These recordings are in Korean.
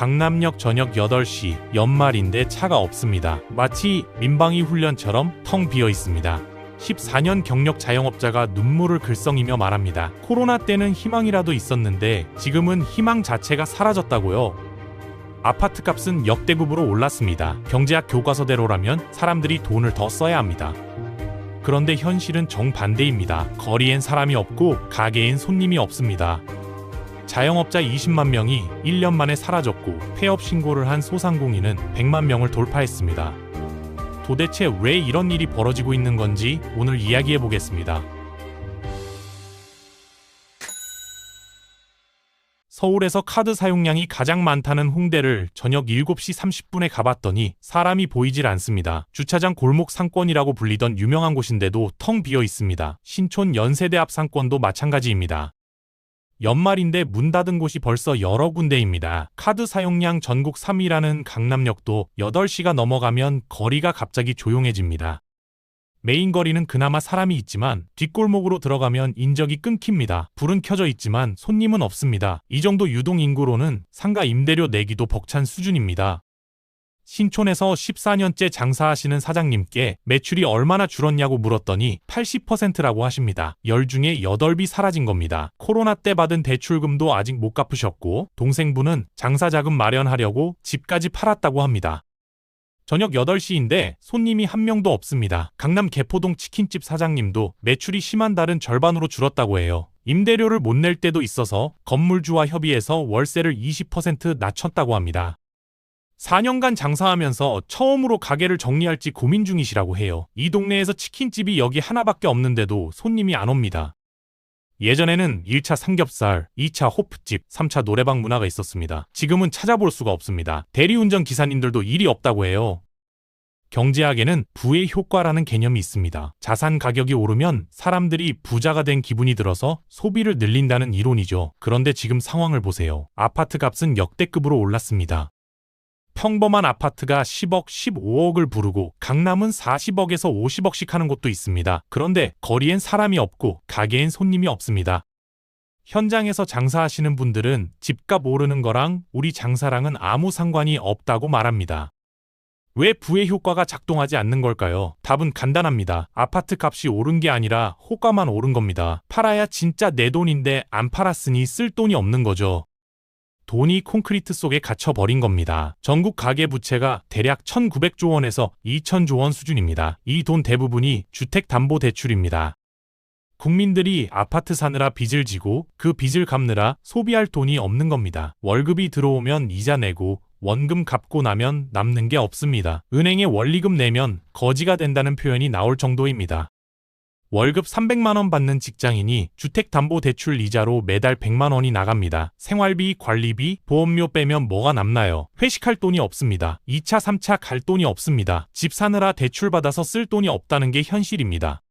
강남역 저녁 8시 연말인데 차가 없습니다. 마치 민방위 훈련처럼 텅 비어 있습니다. 14년 경력 자영업자가 눈물을 글썽이며 말합니다. 코로나 때는 희망이라도 있었는데 지금은 희망 자체가 사라졌다고요. 아파트 값은 역대급으로 올랐습니다. 경제학 교과서대로라면 사람들이 돈을 더 써야 합니다. 그런데 현실은 정반대입니다. 거리엔 사람이 없고 가게엔 손님이 없습니다. 자영업자 20만 명이 1년 만에 사라졌고 폐업 신고를 한 소상공인은 100만 명을 돌파했습니다. 도대체 왜 이런 일이 벌어지고 있는 건지 오늘 이야기해 보겠습니다. 서울에서 카드 사용량이 가장 많다는 홍대를 저녁 7시 30분에 가봤더니 사람이 보이질 않습니다. 주차장 골목 상권이라고 불리던 유명한 곳인데도 텅 비어 있습니다. 신촌 연세대 앞 상권도 마찬가지입니다. 연말인데 문 닫은 곳이 벌써 여러 군데입니다. 카드 사용량 전국 3위라는 강남역도 8시가 넘어가면 거리가 갑자기 조용해집니다. 메인 거리는 그나마 사람이 있지만 뒷골목으로 들어가면 인적이 끊깁니다. 불은 켜져 있지만 손님은 없습니다. 이 정도 유동 인구로는 상가 임대료 내기도 벅찬 수준입니다. 신촌에서 14년째 장사하시는 사장님께 매출이 얼마나 줄었냐고 물었더니 80%라고 하십니다. 10 중에 8비 사라진 겁니다. 코로나 때 받은 대출금도 아직 못 갚으셨고 동생분은 장사 자금 마련하려고 집까지 팔았다고 합니다. 저녁 8시인데 손님이 한 명도 없습니다. 강남 개포동 치킨집 사장님도 매출이 심한 달은 절반으로 줄었다고 해요. 임대료를 못 낼 때도 있어서 건물주와 협의해서 월세를 20% 낮췄다고 합니다. 4년간 장사하면서 처음으로 가게를 정리할지 고민 중이시라고 해요. 이 동네에서 치킨집이 여기 하나밖에 없는데도 손님이 안 옵니다. 예전에는 1차 삼겹살, 2차 호프집, 3차 노래방 문화가 있었습니다. 지금은 찾아볼 수가 없습니다. 대리운전 기사님들도 일이 없다고 해요. 경제학에는 부의 효과라는 개념이 있습니다. 자산 가격이 오르면 사람들이 부자가 된 기분이 들어서 소비를 늘린다는 이론이죠. 그런데 지금 상황을 보세요. 아파트 값은 역대급으로 올랐습니다. 평범한 아파트가 10억, 15억을 부르고 강남은 40억에서 50억씩 하는 곳도 있습니다. 그런데 거리엔 사람이 없고 가게엔 손님이 없습니다. 현장에서 장사하시는 분들은 집값 오르는 거랑 우리 장사랑은 아무 상관이 없다고 말합니다. 왜 부의 효과가 작동하지 않는 걸까요? 답은 간단합니다. 아파트 값이 오른 게 아니라 호가만 오른 겁니다. 팔아야 진짜 내 돈인데 안 팔았으니 쓸 돈이 없는 거죠. 돈이 콘크리트 속에 갇혀버린 겁니다. 전국 가계부채가 대략 1,900조 원에서 2,000조 원 수준입니다. 이 돈 대부분이 주택담보대출입니다. 국민들이 아파트 사느라 빚을 지고 그 빚을 갚느라 소비할 돈이 없는 겁니다. 월급이 들어오면 이자 내고 원금 갚고 나면 남는 게 없습니다. 은행에 원리금 내면 거지가 된다는 표현이 나올 정도입니다. 월급 300만 원 받는 직장인이 주택담보대출 이자로 매달 100만 원이 나갑니다. 생활비, 관리비, 보험료 빼면 뭐가 남나요? 회식할 돈이 없습니다. 2차, 3차 갈 돈이 없습니다. 집 사느라 대출받아서 쓸 돈이 없다는 게 현실입니다.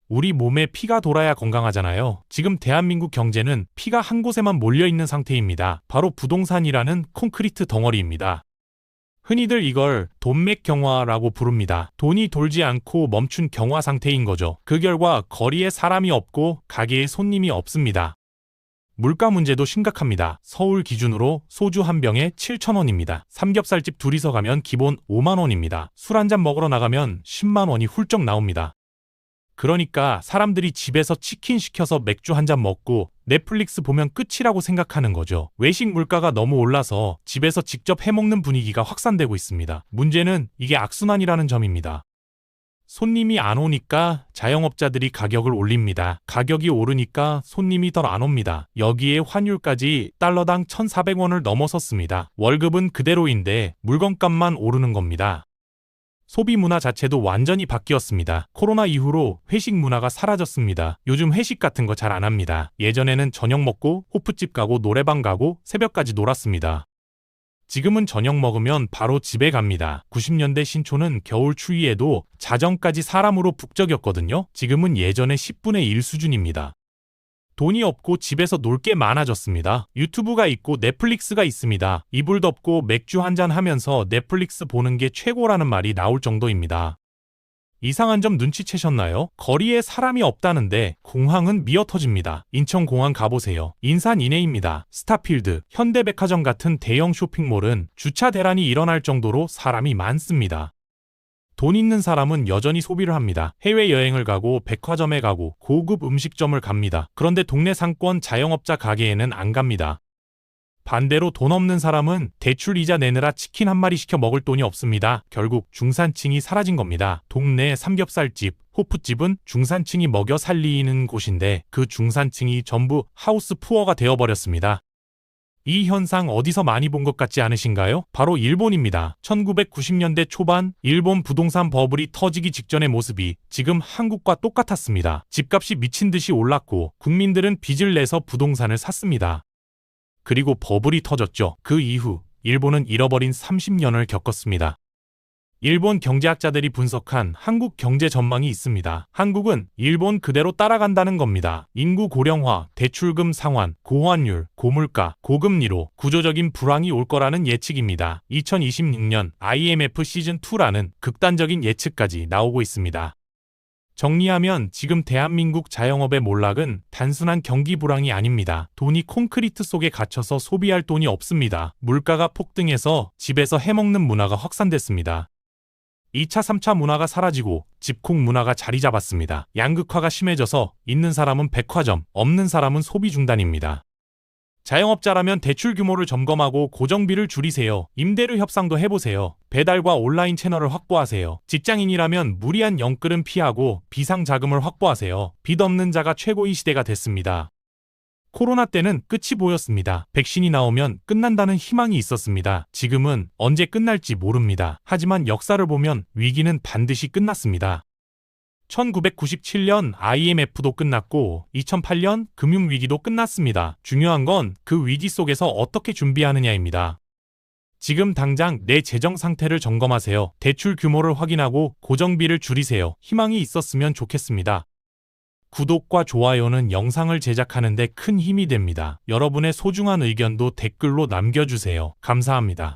우리 몸에 피가 돌아야 건강하잖아요. 지금 대한민국 경제는 피가 한 곳에만 몰려있는 상태입니다. 바로 부동산이라는 콘크리트 덩어리입니다. 흔히들 이걸 돈맥 경화라고 부릅니다. 돈이 돌지 않고 멈춘 경화 상태인 거죠. 그 결과 거리에 사람이 없고 가게에 손님이 없습니다. 물가 문제도 심각합니다. 서울 기준으로 소주 한 병에 7,000원입니다. 삼겹살집 둘이서 가면 기본 5만 원입니다. 술 한잔 먹으러 나가면 10만 원이 훌쩍 나옵니다. 그러니까 사람들이 집에서 치킨 시켜서 맥주 한 잔 먹고 넷플릭스 보면 끝이라고 생각하는 거죠. 외식 물가가 너무 올라서 집에서 직접 해먹는 분위기가 확산되고 있습니다. 문제는 이게 악순환이라는 점입니다. 손님이 안 오니까 자영업자들이 가격을 올립니다. 가격이 오르니까 손님이 더 안 옵니다. 여기에 환율까지 달러당 1,400원을 넘어섰습니다. 월급은 그대로인데 물건값만 오르는 겁니다. 소비 문화 자체도 완전히 바뀌었습니다. 코로나 이후로 회식 문화가 사라졌습니다. 요즘 회식 같은 거 잘 안 합니다. 예전에는 저녁 먹고 호프집 가고 노래방 가고 새벽까지 놀았습니다. 지금은 저녁 먹으면 바로 집에 갑니다. 90년대 신촌은 겨울 추위에도 자정까지 사람으로 북적였거든요. 지금은 예전의 10분의 1 수준입니다. 돈이 없고 집에서 놀 게 많아졌습니다. 유튜브가 있고 넷플릭스가 있습니다. 이불 덮고 맥주 한잔 하면서 넷플릭스 보는 게 최고라는 말이 나올 정도입니다. 이상한 점 눈치채셨나요? 거리에 사람이 없다는데 공항은 미어터집니다. 인천공항 가보세요. 인산 이내입니다. 스타필드, 현대백화점 같은 대형 쇼핑몰은 주차 대란이 일어날 정도로 사람이 많습니다. 돈 있는 사람은 여전히 소비를 합니다. 해외여행을 가고 백화점에 가고 고급 음식점을 갑니다. 그런데 동네 상권 자영업자 가게에는 안 갑니다. 반대로 돈 없는 사람은 대출 이자 내느라 치킨 한 마리 시켜 먹을 돈이 없습니다. 결국 중산층이 사라진 겁니다. 동네 삼겹살집, 호프집은 중산층이 먹여 살리는 곳인데 그 중산층이 전부 하우스 푸어가 되어버렸습니다. 이 현상 어디서 많이 본 것 같지 않으신가요? 바로 일본입니다. 1990년대 초반 일본 부동산 버블이 터지기 직전의 모습이 지금 한국과 똑같았습니다. 집값이 미친 듯이 올랐고 국민들은 빚을 내서 부동산을 샀습니다. 그리고 버블이 터졌죠. 그 이후 일본은 잃어버린 30년을 겪었습니다. 일본 경제학자들이 분석한 한국 경제 전망이 있습니다. 한국은 일본 그대로 따라간다는 겁니다. 인구 고령화, 대출금 상환, 고환율, 고물가, 고금리로 구조적인 불황이 올 거라는 예측입니다. 2026년 IMF 시즌2라는 극단적인 예측까지 나오고 있습니다. 정리하면 지금 대한민국 자영업의 몰락은 단순한 경기 불황이 아닙니다. 돈이 콘크리트 속에 갇혀서 소비할 돈이 없습니다. 물가가 폭등해서 집에서 해먹는 문화가 확산됐습니다. 2차, 3차 문화가 사라지고 집콕 문화가 자리 잡았습니다. 양극화가 심해져서 있는 사람은 백화점, 없는 사람은 소비 중단입니다. 자영업자라면 대출 규모를 점검하고 고정비를 줄이세요. 임대료 협상도 해보세요. 배달과 온라인 채널을 확보하세요. 직장인이라면 무리한 영끌은 피하고 비상자금을 확보하세요. 빚 없는 자가 최고의 시대가 됐습니다. 코로나 때는 끝이 보였습니다. 백신이 나오면 끝난다는 희망이 있었습니다. 지금은 언제 끝날지 모릅니다. 하지만 역사를 보면 위기는 반드시 끝났습니다. 1997년 IMF도 끝났고 2008년 금융위기도 끝났습니다. 중요한 건 그 위기 속에서 어떻게 준비하느냐입니다. 지금 당장 내 재정 상태를 점검하세요. 대출 규모를 확인하고 고정비를 줄이세요. 희망이 있었으면 좋겠습니다. 구독과 좋아요는 영상을 제작하는 데 큰 힘이 됩니다. 여러분의 소중한 의견도 댓글로 남겨주세요. 감사합니다.